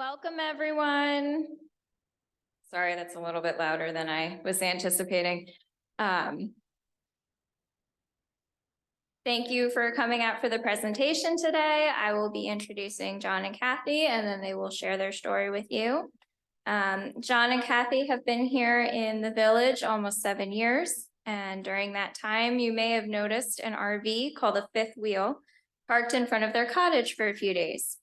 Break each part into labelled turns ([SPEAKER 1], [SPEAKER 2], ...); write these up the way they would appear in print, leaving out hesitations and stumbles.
[SPEAKER 1] Welcome, everyone. Sorry, that's a little bit louder than I was anticipating. Thank you for coming out for the presentation today. I will be introducing John and Kathy, and then they will share their story with you. John and Kathy have been here in the village almost 7 years, and during that time, you may have noticed an RV called a Fifth Wheel parked in front of their cottage for a few days.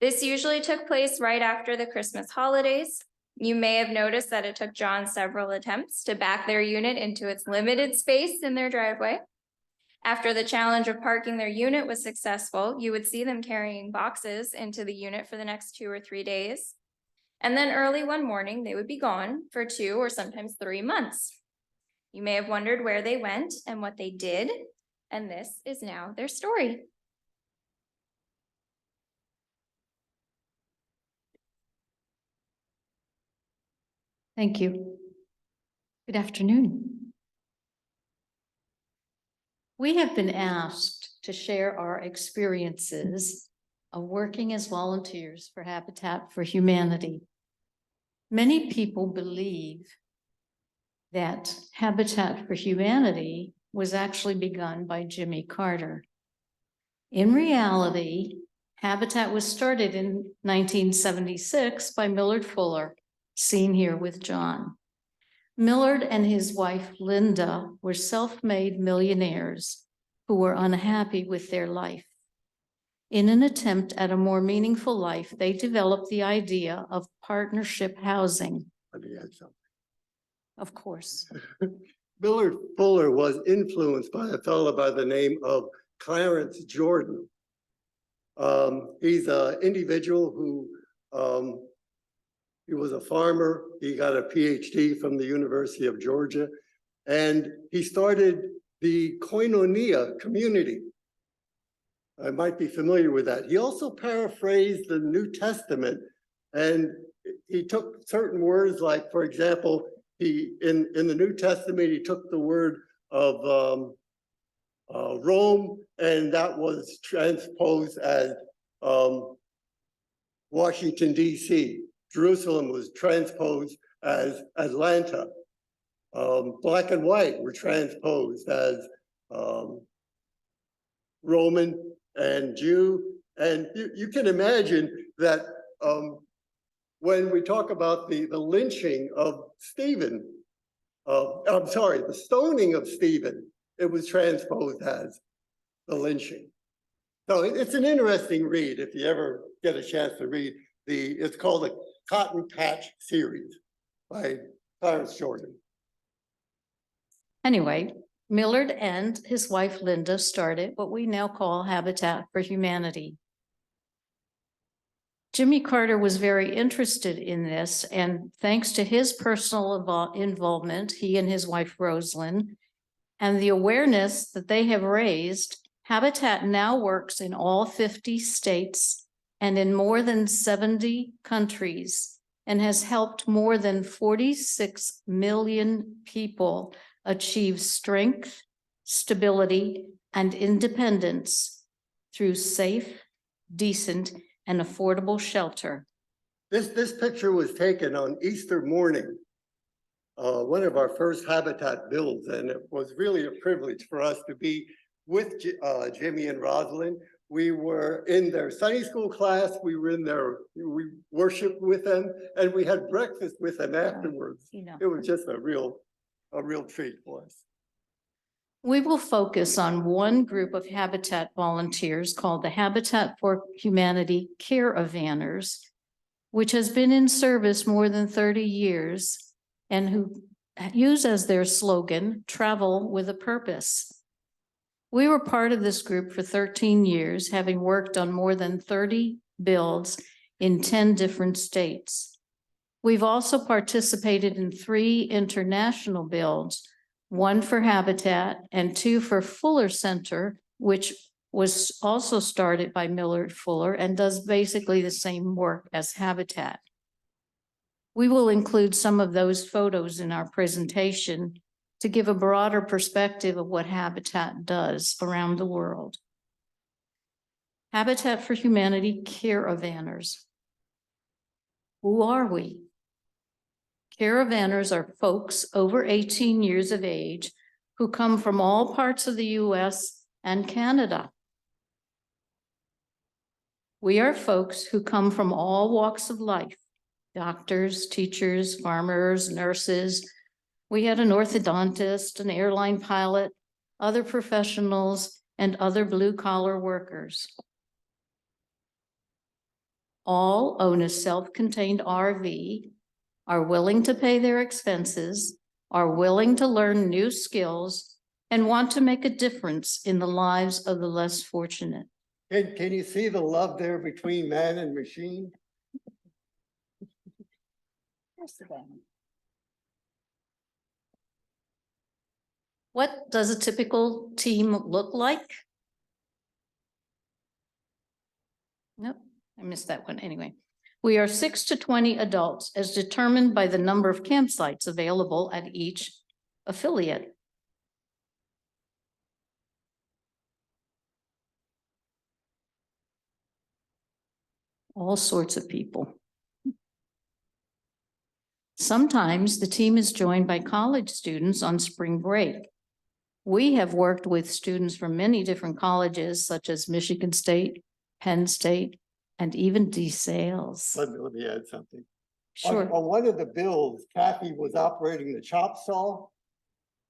[SPEAKER 1] This usually took place right after the Christmas holidays. You may have noticed that it took John several attempts to back their unit into its limited space in their driveway. After the challenge of parking their unit was successful, you would see them carrying boxes into the unit for the next 2 or 3 days. And then early one morning, they would be gone for 2 or sometimes 3 months. You may have wondered where they went and what they did, and this is now their story.
[SPEAKER 2] Thank you. Good afternoon. We have been asked to share our experiences of working as volunteers for Habitat for Humanity. Many people believe that Habitat for Humanity was actually begun by Jimmy Carter. In reality, Habitat was started in 1976 by Millard Fuller, seen here with John. Millard and his wife, Linda, were self-made millionaires who were unhappy with their life. In an attempt at a more meaningful life, they developed the idea of partnership housing.
[SPEAKER 3] Let me add something.
[SPEAKER 2] Of course.
[SPEAKER 3] Millard Fuller was influenced by a fellow by the name of Clarence Jordan. He's an individual who he was a farmer. He got a PhD from the University of Georgia, and he started the Koinonia community. I might be familiar with that. He also paraphrased the New Testament, and he took certain words, like, for example, he in the New Testament, he took the word of Rome, and that was transposed as Washington, D.C. Jerusalem was transposed as Atlanta. Black and white were transposed as Roman and Jew. And you can imagine that when we talk about the lynching of Stephen, I'm sorry, the stoning of Stephen, it was transposed as the lynching. So it's an interesting read if you ever get a chance to read it's called the Cotton Patch series by Clarence Jordan.
[SPEAKER 2] Anyway, Millard and his wife Linda started what we now call Habitat for Humanity. Jimmy Carter was very interested in this, and thanks to his personal involvement, he and his wife Rosalind, and the awareness that they have raised, Habitat now works in all 50 states and in more than 70 countries, and has helped more than 46 million people achieve strength, stability, and independence through safe, decent, and affordable shelter.
[SPEAKER 3] This picture was taken on Easter morning, one of our first Habitat builds, and it was really a privilege for us to be with Jimmy and Rosalind. We were in their Sunday school class, we we worshiped with them, and we had breakfast with them afterwards. It was just a real treat for us.
[SPEAKER 2] We will focus on one group of Habitat volunteers called the Habitat for Humanity Caravanners, which has been in service more than 30 years and who use as their slogan, travel with a purpose. We were part of this group for 13 years, having worked on more than 30 builds in 10 different states. We've also participated in 3 international builds, 1 for Habitat and 2 for Fuller Center, which was also started by Millard Fuller and does basically the same work as Habitat. We will include some of those photos in our presentation to give a broader perspective of what Habitat does around the world. Habitat for Humanity Caravanners. Who are we? Caravanners are folks over 18 years of age who come from all parts of the US and Canada. We are folks who come from all walks of life: doctors, teachers, farmers, nurses. We had an orthodontist, an airline pilot, other professionals, and other blue-collar workers. All own a self-contained RV, are willing to pay their expenses, are willing to learn new skills, and want to make a difference in the lives of the less fortunate.
[SPEAKER 3] Can you see the love there between man and machine?
[SPEAKER 2] What does a typical team look like? Nope, I missed that one anyway. We are 6 to 20 adults as determined by the number of campsites available at each affiliate. All sorts of people. Sometimes the team is joined by college students on spring break. We have worked with students from many different colleges, such as Michigan State, Penn State, and even DeSales.
[SPEAKER 3] Let me add something.
[SPEAKER 2] Sure.
[SPEAKER 3] On one of the bills, Kathy was operating the chop saw.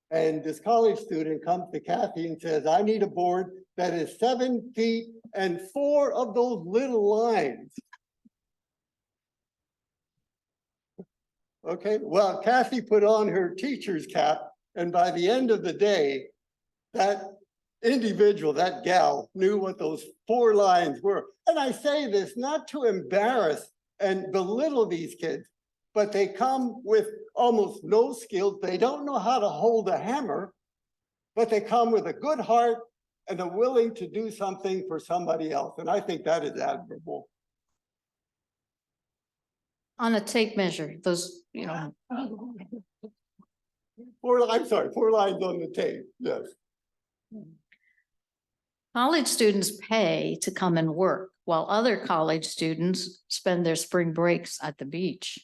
[SPEAKER 3] And this college student comes to Kathy and says, I need a board that is 7 feet and 4 of those little lines. Okay, well, Kathy put on her teacher's cap, and by the end of the day, that individual, that gal, knew what those 4 lines were. And I say this not to embarrass and belittle these kids, but they come with almost no skills. They don't know how to hold a hammer, but they come with a good heart and are willing to do something for somebody else. And I think that is admirable.
[SPEAKER 2] On a tape measure, those, you know.
[SPEAKER 3] 4 lines on the tape, yes.
[SPEAKER 2] College students pay to come and work, while other college students spend their spring breaks at the beach.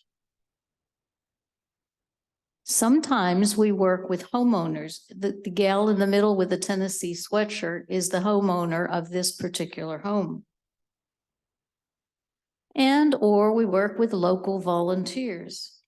[SPEAKER 2] Sometimes we work with homeowners. The gal in the middle with the Tennessee sweatshirt is the homeowner of this particular home. Or we work with local volunteers.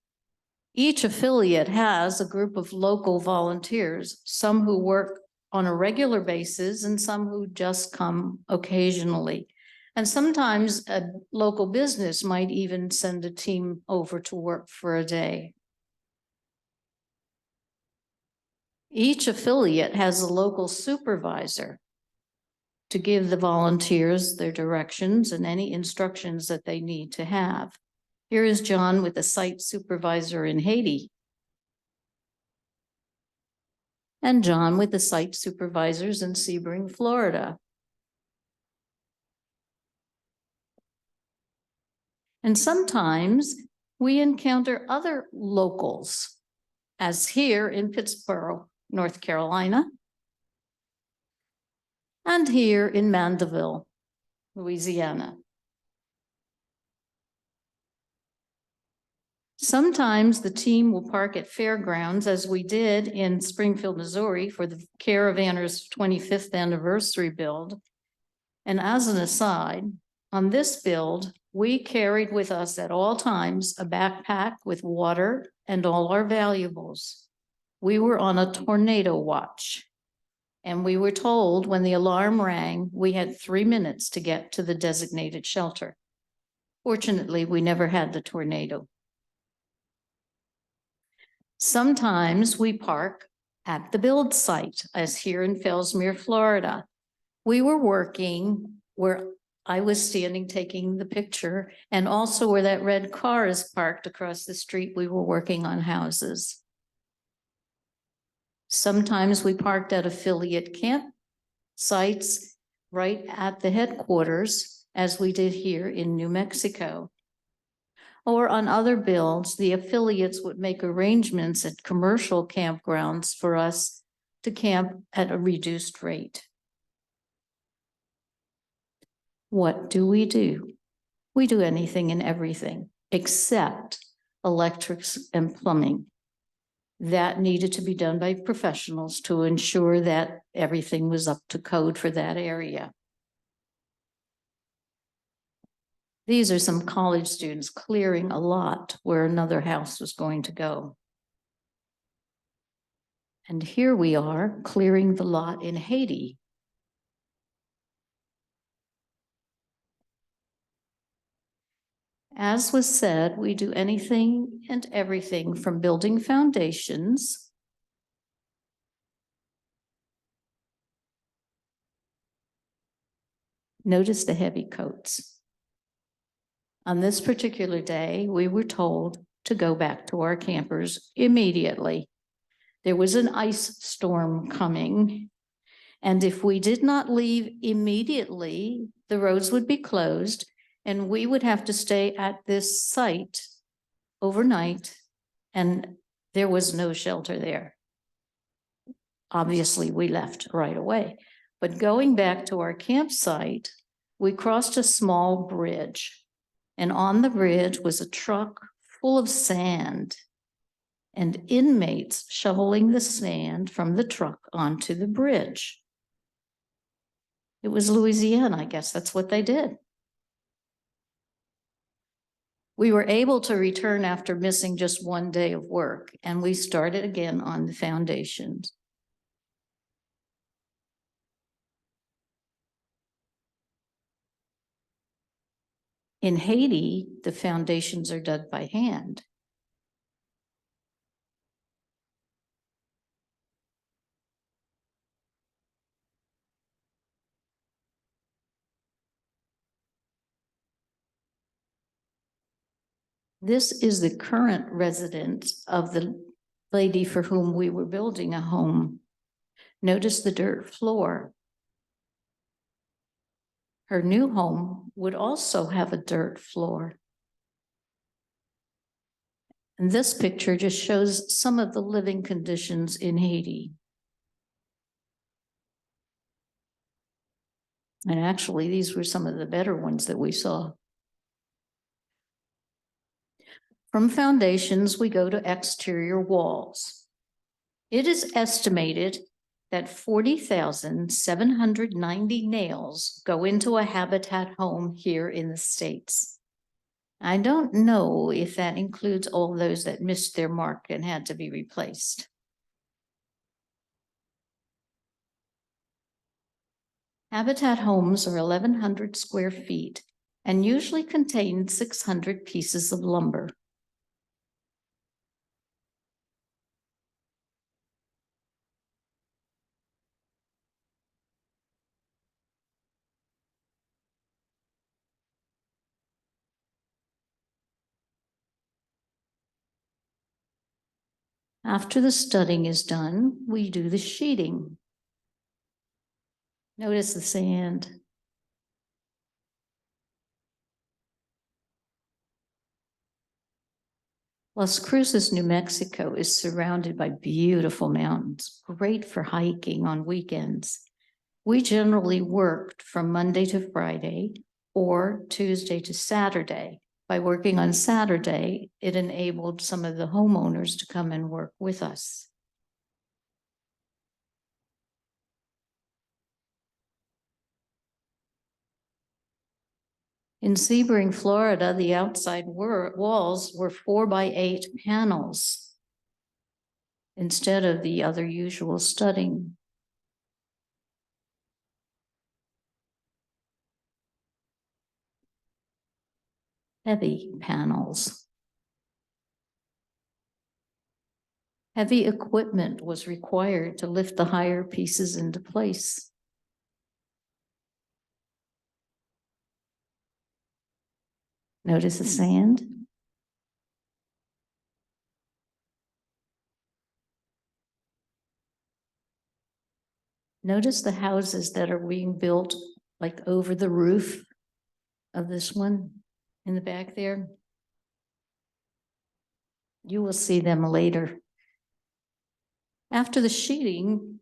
[SPEAKER 2] Each affiliate has a group of local volunteers, some who work on a regular basis and some who just come occasionally. And sometimes a local business might even send a team over to work for a day. Each affiliate has a local supervisor to give the volunteers their directions and any instructions that they need to have. Here is John with the site supervisor in Haiti. And John with the site supervisors in Sebring, Florida. And sometimes we encounter other locals, as here in Pittsburgh, North Carolina, and here in Mandeville, Louisiana. Sometimes the team will park at fairgrounds, as we did in Springfield, Missouri for the Caravanners 25th anniversary build. And as an aside, on this build, we carried with us at all times a backpack with water and all our valuables. We were on a tornado watch. And we were told when the alarm rang, we had 3 minutes to get to the designated shelter. Fortunately, we never had the tornado. Sometimes we park at the build site, as here in Fellsmere, Florida. We were working where I was standing taking the picture, and also where that red car is parked across the street, we were working on houses. Sometimes we parked at affiliate camp sites right at the headquarters, as we did here in New Mexico. Or on other builds, the affiliates would make arrangements at commercial campgrounds for us to camp at a reduced rate. What do? We do anything and everything. except electrics and plumbing. That needed to be done by professionals to ensure that everything was up to code for that area. These are some college students clearing a lot where another house was going to go. And here we are clearing the lot in Haiti. As was said, we do anything and everything from building foundations, notice the heavy coats. On this particular day, we were told to go back to our campers immediately. There was an ice storm coming, and if we did not leave immediately, the roads would be closed, and we would have to stay at this site overnight, and there was no shelter there. Obviously, we left right away. But going back to our campsite, we crossed a small bridge, and on the bridge was a truck full of sand and inmates shoveling the sand from the truck onto the bridge. It was Louisiana, I guess that's what they did. We were able to return after missing just one day of work, and we started again on the foundations. In Haiti, the foundations are dug by hand. This is the current residence of the lady for whom we were building a home. Notice the dirt floor. Her new home would also have a dirt floor. And this picture just shows some of the living conditions in Haiti. And actually, these were some of the better ones that we saw. From foundations, we go to exterior walls. It is estimated that 40,790 nails go into a Habitat home here in the States. I don't know if that includes all those that missed their mark and had to be replaced. Habitat homes are 1,100 square feet and usually contain 600 pieces of lumber. After the studding is done, we do the sheeting. Notice the sand. Las Cruces, New Mexico is surrounded by beautiful mountains, great for hiking on weekends. We generally worked from Monday to Friday or Tuesday to Saturday. By working on Saturday, it enabled some of the homeowners to come and work with us. In Sebring, Florida, the outside walls were 4x8 panels instead of the other usual studding. Heavy panels. Heavy equipment was required to lift the higher pieces into place. Notice the sand. Notice the houses that are being built like over the roof of this one in the back there. You will see them later. After the sheeting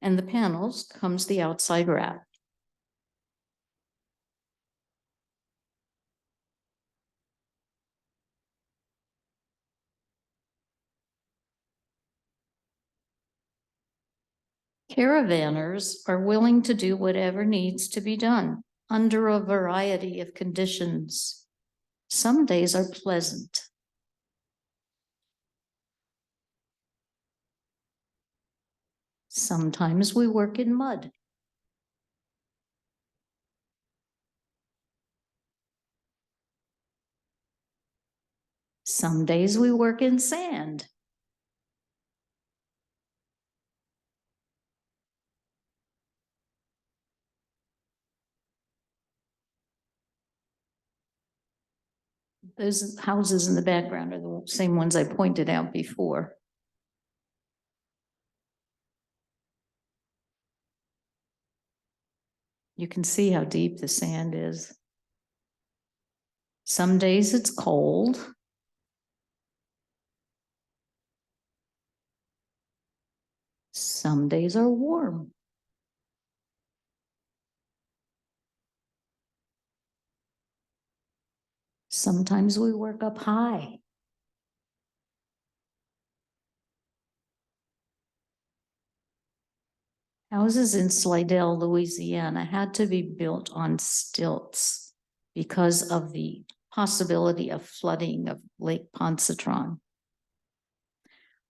[SPEAKER 2] and the panels comes the outside wrap. Caravanners are willing to do whatever needs to be done under a variety of conditions. Some days are pleasant. Sometimes we work in mud. Some days we work in sand. Those houses in the background are the same ones I pointed out before. You can see how deep the sand is. Some days it's cold. Some days are warm. Sometimes we work up high. Houses in Slidell, Louisiana had to be built on stilts because of the possibility of flooding of Lake Pontchartrain.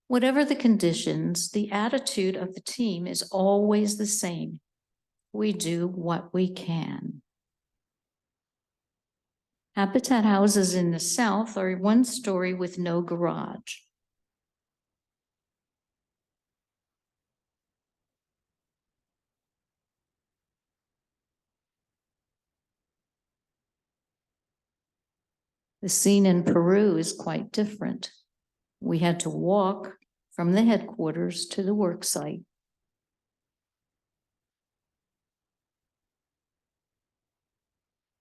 [SPEAKER 2] Whatever the conditions, the attitude of the team is always the same. We do what we can. Habitat houses in the South are one story with no garage. The scene in Peru is quite different. We had to walk from the headquarters to the work site.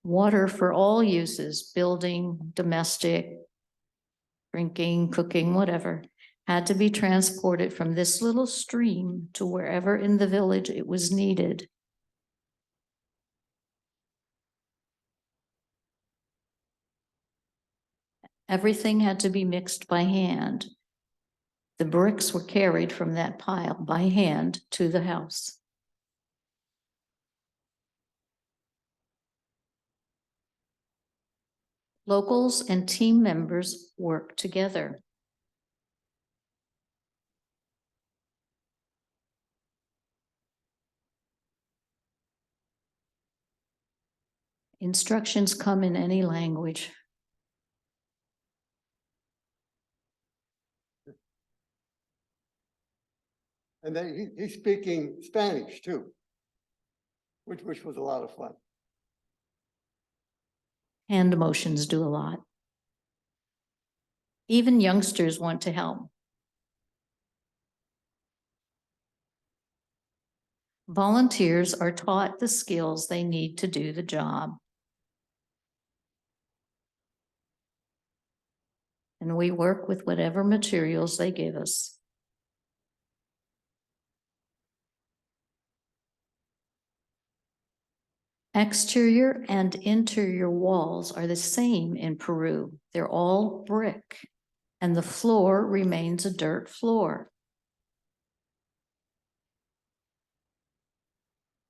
[SPEAKER 2] Water for all uses, building, domestic, drinking, cooking, whatever, had to be transported from this little stream to wherever in the village it was needed. Everything had to be mixed by hand. The bricks were carried from that pile by hand to the house. Locals and team members work together. Instructions come in any language.
[SPEAKER 3] And then he's speaking Spanish too, which was a lot of fun.
[SPEAKER 2] Hand motions do a lot. Even youngsters want to help. Volunteers are taught the skills they need to do the job. And we work with whatever materials they give us. Exterior and interior walls are the same in Peru. They're all brick, and the floor remains a dirt floor.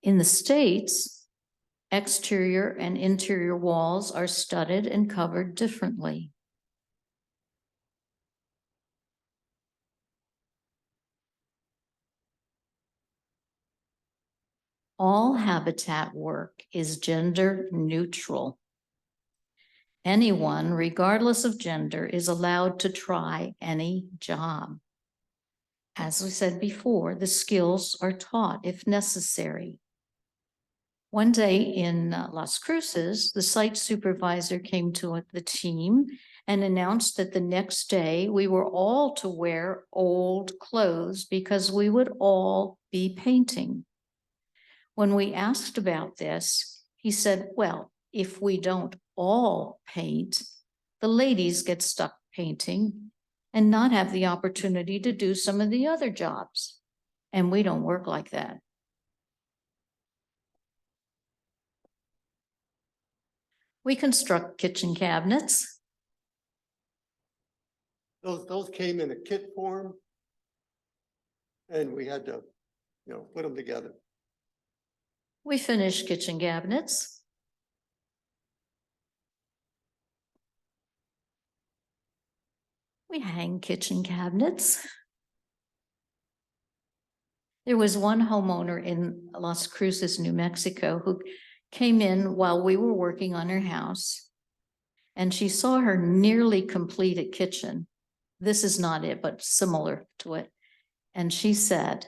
[SPEAKER 2] In the States, exterior and interior walls are studded and covered differently. All habitat work is gender neutral. Anyone, regardless of gender, is allowed to try any job. As we said before, the skills are taught if necessary. One day in Las Cruces, the site supervisor came to the team and announced that the next day we were all to wear old clothes because we would all be painting. When we asked about this, he said, well, if we don't all paint, the ladies get stuck painting and not have the opportunity to do some of the other jobs. And we don't work like that. We construct kitchen cabinets.
[SPEAKER 3] Those came in a kit form. And we had to put them together.
[SPEAKER 2] We finished kitchen cabinets. We hang kitchen cabinets. There was one homeowner in Las Cruces, New Mexico, who came in while we were working on her house, and she saw her nearly completed kitchen. This is not it, but similar to it. And she said,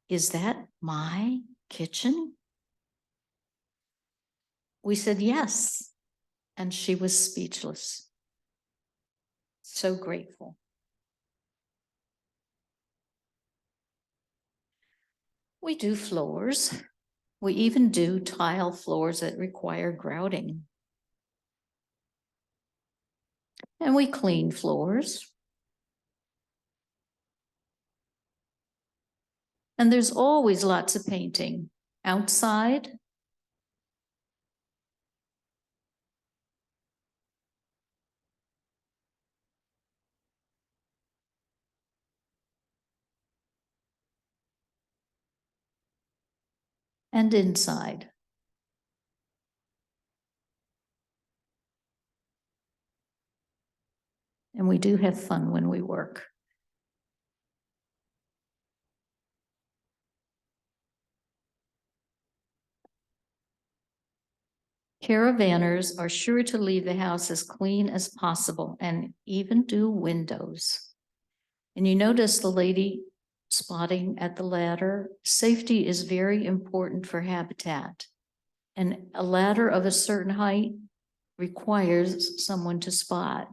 [SPEAKER 2] "Is that my kitchen?" We said, "Yes." And she was speechless. So grateful. We do floors. We even do tile floors that require grouting. And we clean floors. And there's always lots of painting outside. And inside. And we do have fun when we work. Caravanners are sure to leave the house as clean as possible and even do windows. And you notice the lady spotting at the ladder. Safety is very important for habitat. And a ladder of a certain height requires someone to spot.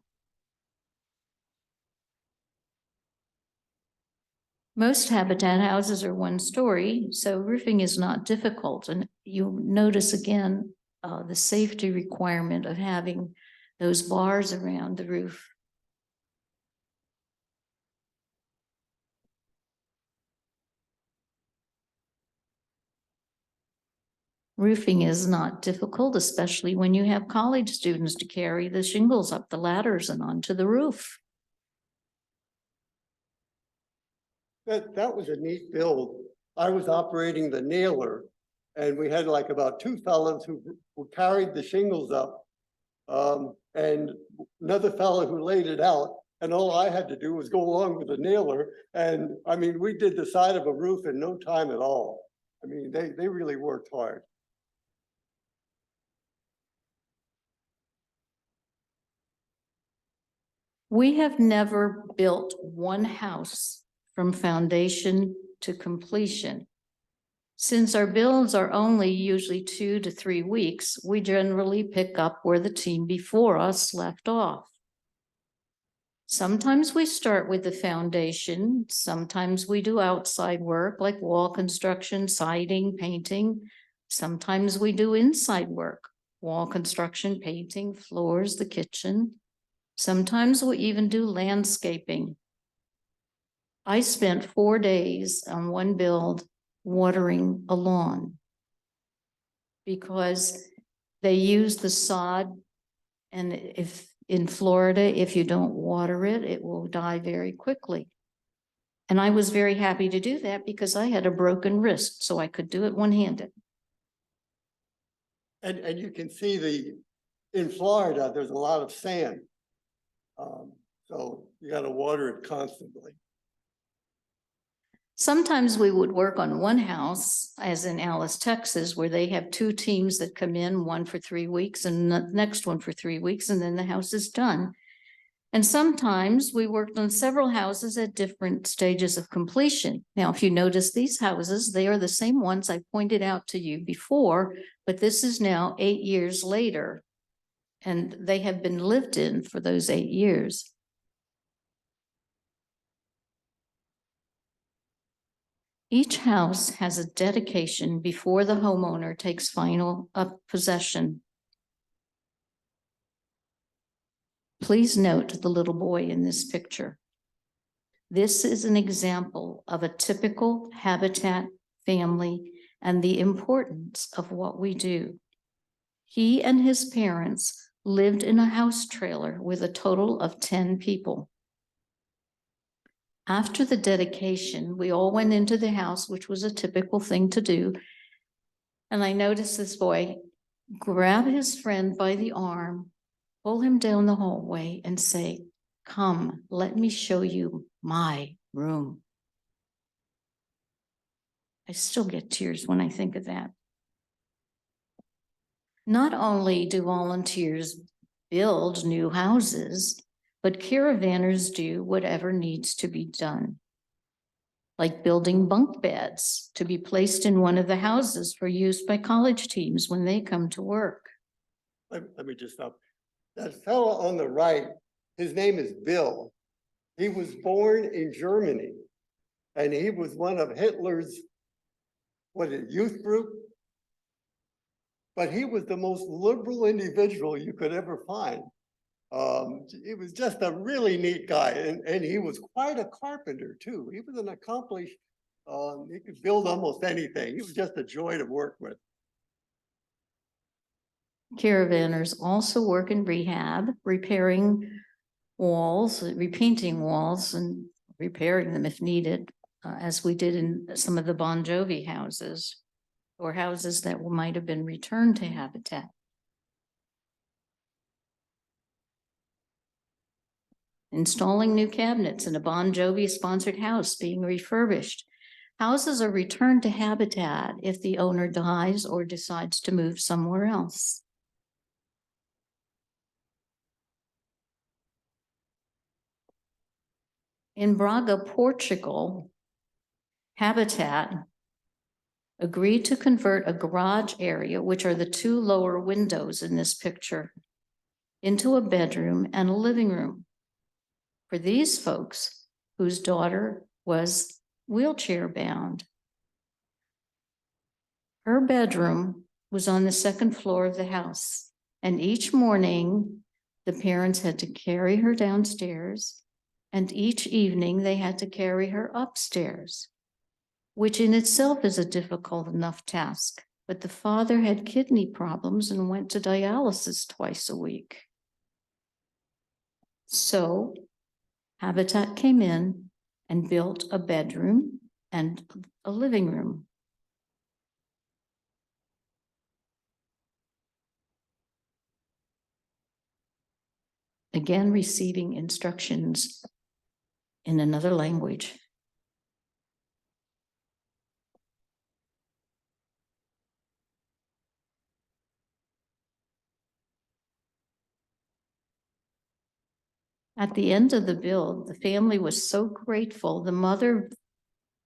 [SPEAKER 2] Most habitat houses are one story, so roofing is not difficult. And you'll notice again, the safety requirement of having those bars around the roof. Roofing is not difficult, especially when you have college students to carry the shingles up the ladders and onto the roof.
[SPEAKER 3] That was a neat build. I was operating the nailer, and we had like about two fellows who carried the shingles up, and another fellow who laid it out. And all I had to do was go along with the nailer. And I mean, we did the side of a roof in no time at all. I mean, they really worked hard.
[SPEAKER 2] We have never built one house from foundation to completion. Since our builds are only usually 2 to 3 weeks, we generally pick up where the team before us left off. Sometimes we start with the foundation. Sometimes we do outside work like wall construction, siding, painting. Sometimes we do inside work, wall construction, painting, floors, the kitchen. Sometimes we even do landscaping. I spent 4 days on one build watering a lawn because they use the sod, and if in Florida, if you don't water it, it will die very quickly. And I was very happy to do that because I had a broken wrist, so I could do it one-handed.
[SPEAKER 3] And you can see in Florida, there's a lot of sand. So you got to water it constantly.
[SPEAKER 2] Sometimes we would work on one house, as in Alice, Texas, where they have 2 teams that come in, one for 3 weeks and the next one for 3 weeks, and then the house is done. And sometimes we worked on several houses at different stages of completion. Now, if you notice these houses, they are the same ones I pointed out to you before, but this is now 8 years later, and they have been lived in for those 8 years. Each house has a dedication before the homeowner takes final possession. Please note the little boy in this picture. This is an example of a typical habitat family and the importance of what we do. He and his parents lived in a house trailer with a total of 10 people. After the dedication, we all went into the house, which was a typical thing to do. And I noticed this boy grab his friend by the arm, pull him down the hallway and say, "Come, let me show you my room." I still get tears when I think of that. Not only do volunteers build new houses, but caravanners do whatever needs to be done, like building bunk beds to be placed in one of the houses for use by college teams when they come to work.
[SPEAKER 3] Let me just stop. That fellow on the right, his name is Bill. He was born in Germany, and he was one of Hitler's, youth group? But he was the most liberal individual you could ever find. He was just a really neat guy, and he was quite a carpenter too. He was an accomplished, he could build almost anything. He was just a joy to work with.
[SPEAKER 2] Caravanners also work in rehab, repairing walls, repainting walls and repairing them if needed, as we did in some of the Bon Jovi houses or houses that might have been returned to Habitat. Installing new cabinets in a Bon Jovi sponsored house being refurbished. Houses are returned to Habitat if the owner dies or decides to move somewhere else. In Braga, Portugal, Habitat agreed to convert a garage area, which are the two lower windows in this picture, into a bedroom and a living room for these folks whose daughter was wheelchair bound. Her bedroom was on the second floor of the house, and each morning the parents had to carry her downstairs, and each evening they had to carry her upstairs, which in itself is a difficult enough task. But the father had kidney problems and went to dialysis twice a week. So Habitat came in and built a bedroom and a living room. Again, receiving instructions in another language. At the end of the build, the family was so grateful. The mother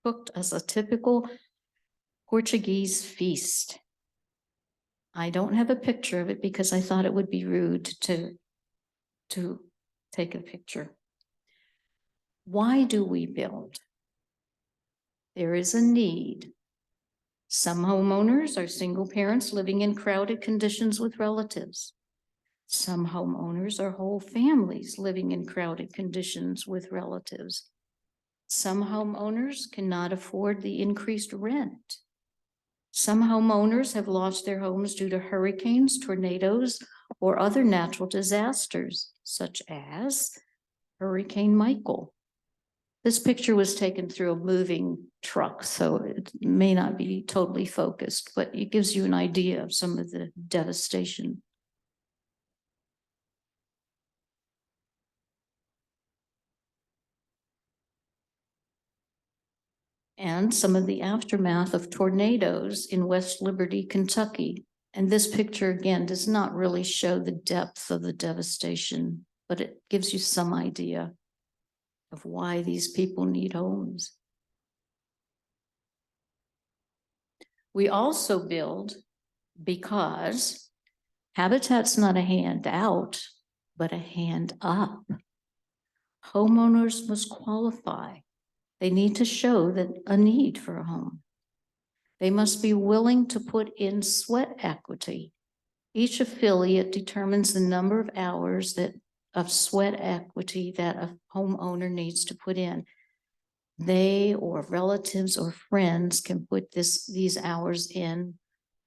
[SPEAKER 2] cooked us a typical Portuguese feast. I don't have a picture of it because I thought it would be rude to take a picture. Why do we build? There is a need. Some homeowners are single parents living in crowded conditions with relatives. Some homeowners are whole families living in crowded conditions with relatives. Some homeowners cannot afford the increased rent. Some homeowners have lost their homes due to hurricanes, tornadoes, or other natural disasters, such as Hurricane Michael. This picture was taken through a moving truck, so it may not be totally focused, but it gives you an idea of some of the devastation. And some of the aftermath of tornadoes in West Liberty, Kentucky. And this picture, again, does not really show the depth of the devastation, but it gives you some idea of why these people need homes. We also build because Habitat's not a handout, but a hand up. Homeowners must qualify. They need to show that a need for a home. They must be willing to put in sweat equity. Each affiliate determines the number of hours of sweat equity that a homeowner needs to put in. They or relatives or friends can put these hours in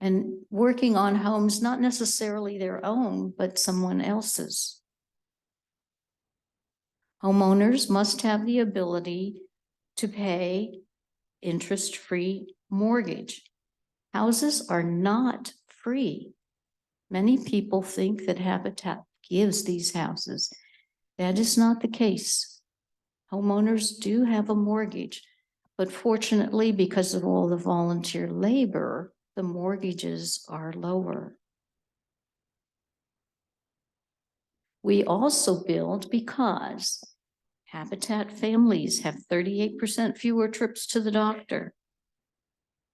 [SPEAKER 2] and working on homes, not necessarily their own, but someone else's. Homeowners must have the ability to pay interest-free mortgage. Houses are not free. Many people think that Habitat gives these houses. That is not the case. Homeowners do have a mortgage, but fortunately, because of all the volunteer labor, the mortgages are lower. We also build because Habitat families have 38% fewer trips to the doctor.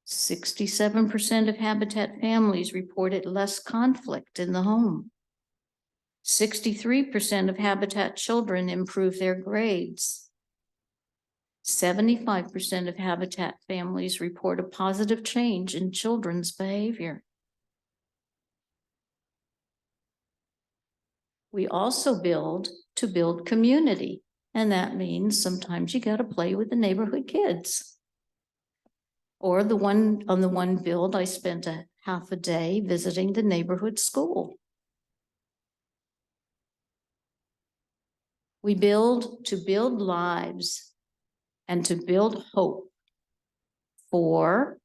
[SPEAKER 2] 67% of Habitat families reported less conflict in the home. 63% of Habitat children improve their grades. 75% of Habitat families report a positive change in children's behavior. We also build to build community, and that means sometimes you got to play with the neighborhood kids. Or on the one build, I spent a half a day visiting the neighborhood school. We build to build lives and to build hope for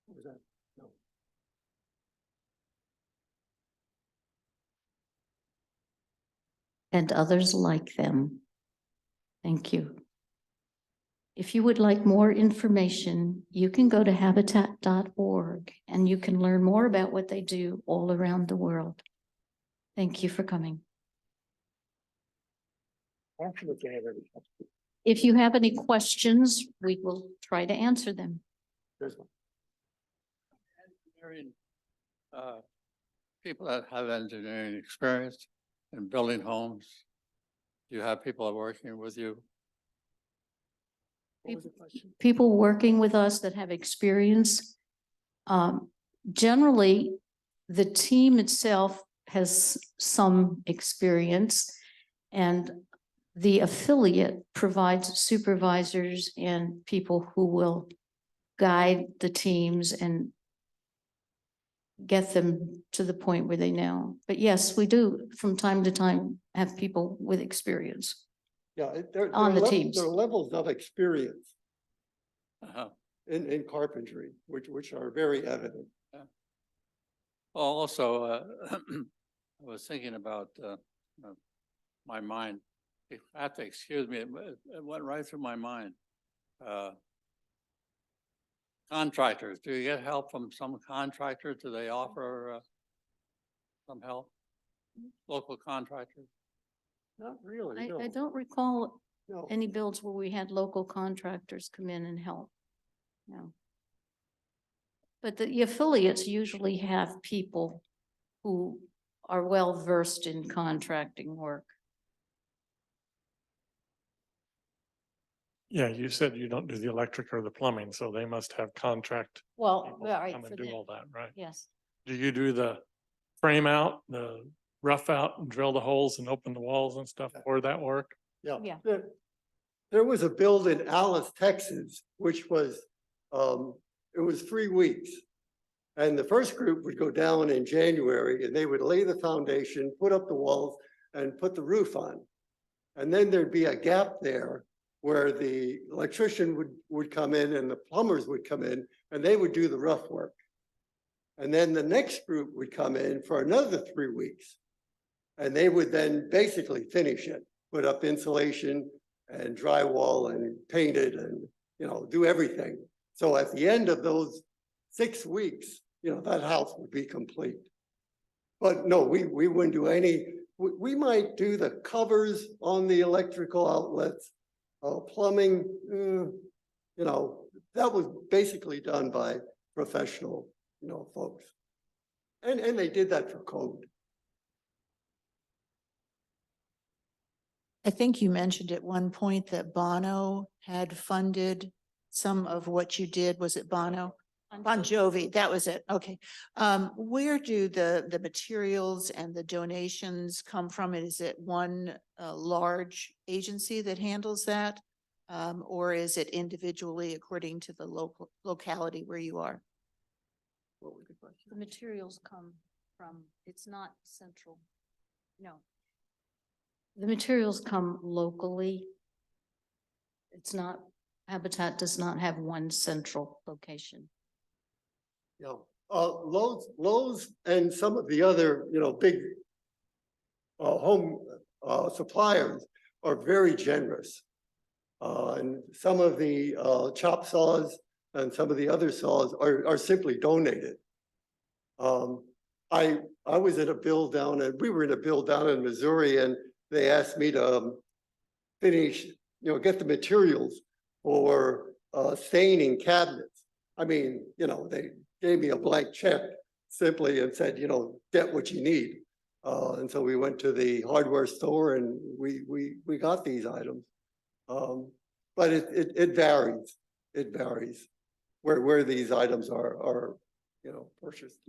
[SPEAKER 3] What was that? No.
[SPEAKER 2] and others like them. Thank you. If you would like more information, you can go to habitat.org and you can learn more about what they do all around the world. Thank you for coming. If you have any questions, we will try to answer them.
[SPEAKER 3] There's one.
[SPEAKER 4] Engineering, people that have engineering experience in building homes, you have people working with you.
[SPEAKER 3] What was the question?
[SPEAKER 2] People working with us that have experience. Generally, the team itself has some experience, and the affiliate provides supervisors and people who will guide the teams and get them to the point where they know. But yes, we do from time to time have people with experience.
[SPEAKER 3] Yeah,
[SPEAKER 2] On the teams.
[SPEAKER 3] There are levels of experience
[SPEAKER 4] Uh-huh.
[SPEAKER 3] in carpentry, which are very evident.
[SPEAKER 4] Well, also, I was thinking about my mind. You have to excuse me, it went right through my mind. Contractors, do you get help from some contractors? Do they offer some help? Local contractors?
[SPEAKER 3] Not really, no.
[SPEAKER 2] I don't recall
[SPEAKER 3] No.
[SPEAKER 2] any builds where we had local contractors come in and help. No. But the affiliates usually have people who are well versed in contracting work.
[SPEAKER 5] Yeah, you said you don't do the electric or the plumbing, so they must have contract
[SPEAKER 2] Well,
[SPEAKER 5] people
[SPEAKER 2] all right,
[SPEAKER 5] come and
[SPEAKER 2] for
[SPEAKER 5] do
[SPEAKER 2] them,
[SPEAKER 5] all that, right?
[SPEAKER 2] yes.
[SPEAKER 5] Do you do the frame out, the rough out and drill the holes and open the walls and stuff for that work?
[SPEAKER 2] Yeah.
[SPEAKER 3] There was a build in Alice, Texas, which was, it was 3 weeks. And the first group would go down in January and they would lay the foundation, put up the walls and put the roof on. And then there'd be a gap there where the electrician would come in and the plumbers would come in and they would do the rough work. And then the next group would come in for another 3 weeks. And they would then basically finish it, put up insulation and drywall and paint it and, do everything. So at the end of those 6 weeks, that house would be complete. But no, we wouldn't do any, we might do the covers on the electrical outlets, plumbing, that was basically done by professional, folks. And they did that for code.
[SPEAKER 6] I think you mentioned at one point that Bono had funded some of what you did. Was it Bono? Bon Jovi, that was it. Okay. Where do the materials and the donations come from? Is it one large agency that handles that? Or is it individually according to the locality where you are?
[SPEAKER 3] What was the question?
[SPEAKER 2] The materials come from, it's not central. No. The materials come locally. It's not, Habitat does not have one central location.
[SPEAKER 3] You know, Lowe's and some of the other, big home suppliers are very generous. And some of the chop saws and some of the other saws are simply donated. I was in a bill down, and we were in a bill down in Missouri, and they asked me to finish, get the materials for staining cabinets. I mean, they gave me a blank check simply and said, get what you need. And so we went to the hardware store and we got these items. But it varies. It varies where these items are purchased.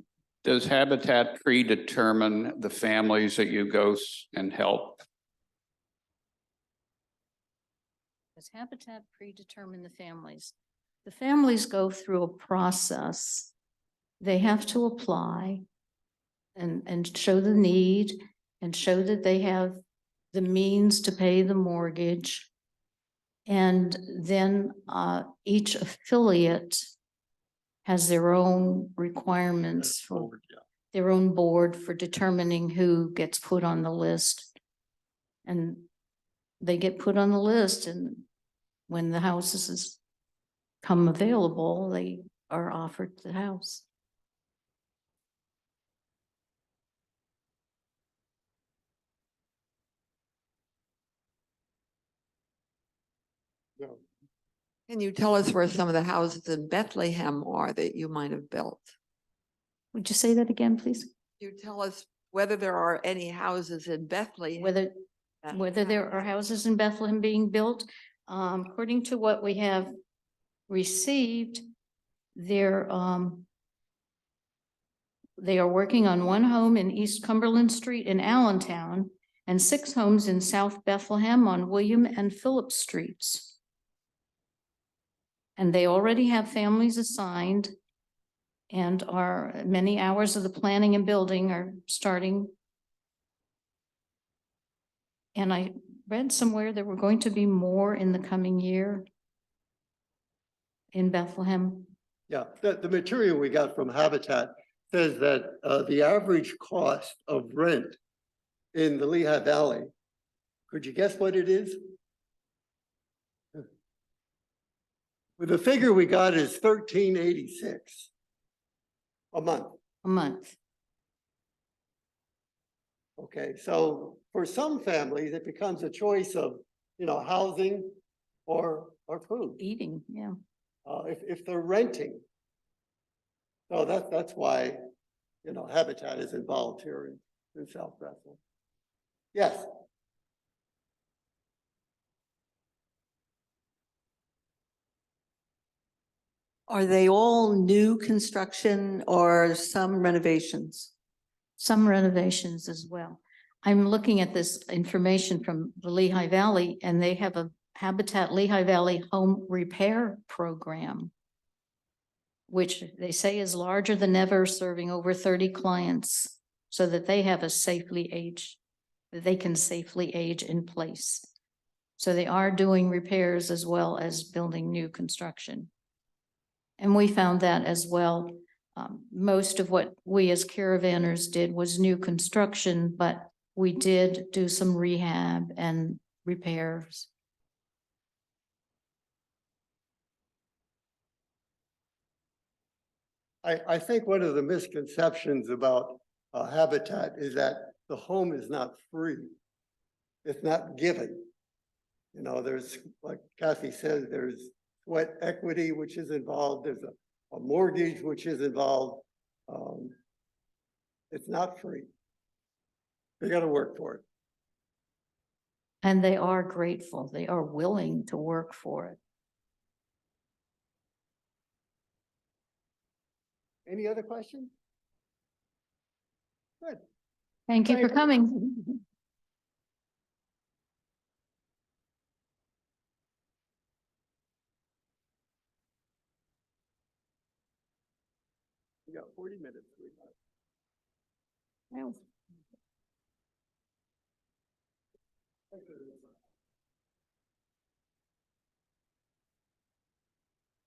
[SPEAKER 7] Does Habitat predetermine the families that you go and help?
[SPEAKER 2] Does Habitat predetermine the families? The families go through a process. They have to apply and show the need and show that they have the means to pay the mortgage. And then each affiliate has their own requirements for their own board for determining who gets put on the list. And they get put on the list, and when the houses come available, they are offered the house.
[SPEAKER 3] Yeah.
[SPEAKER 8] Can you tell us where some of the houses in Bethlehem are that you might have built?
[SPEAKER 2] Would you say that again, please?
[SPEAKER 8] You tell us whether there are any houses in Bethlehem.
[SPEAKER 2] Whether there are houses in Bethlehem being built, according to what we have received, they are working on one home in East Cumberland Street in Allentown and 6 homes in South Bethlehem on William and Phillips Streets. And they already have families assigned, and many hours of the planning and building are starting. And I read somewhere there were going to be more in the coming year in Bethlehem.
[SPEAKER 3] Yeah, the material we got from Habitat says that the average cost of rent in the Lehigh Valley, could you guess what it is? Well, the figure we got is $13.86 a month.
[SPEAKER 2] A month.
[SPEAKER 3] Okay, so for some families, it becomes a choice of, housing or food.
[SPEAKER 2] Eating, yeah.
[SPEAKER 3] If they're renting. So that's why, Habitat is involved here in South Bethel. Yes.
[SPEAKER 8] Are they all new construction or some renovations?
[SPEAKER 2] Some renovations as well. I'm looking at this information from the Lehigh Valley, and they have a Habitat Lehigh Valley home repair program, which they say is larger than ever, serving over 30 clients so that they have that they can safely age in place. So they are doing repairs as well as building new construction. And we found that as well. Most of what we as caravanners did was new construction, but we did do some rehab and repairs.
[SPEAKER 3] I think one of the misconceptions about Habitat is that the home is not free. It's not given. There's, like Kathy says, there's sweat equity, which is involved. There's a mortgage, which is involved. It's not free. They gotta work for it.
[SPEAKER 2] And they are grateful. They are willing to work for it.
[SPEAKER 3] Any other questions? Good.
[SPEAKER 2] Thank you for
[SPEAKER 3] Thank you.
[SPEAKER 2] coming.
[SPEAKER 3] We got 40 minutes.
[SPEAKER 2] Well,
[SPEAKER 3] Thank you.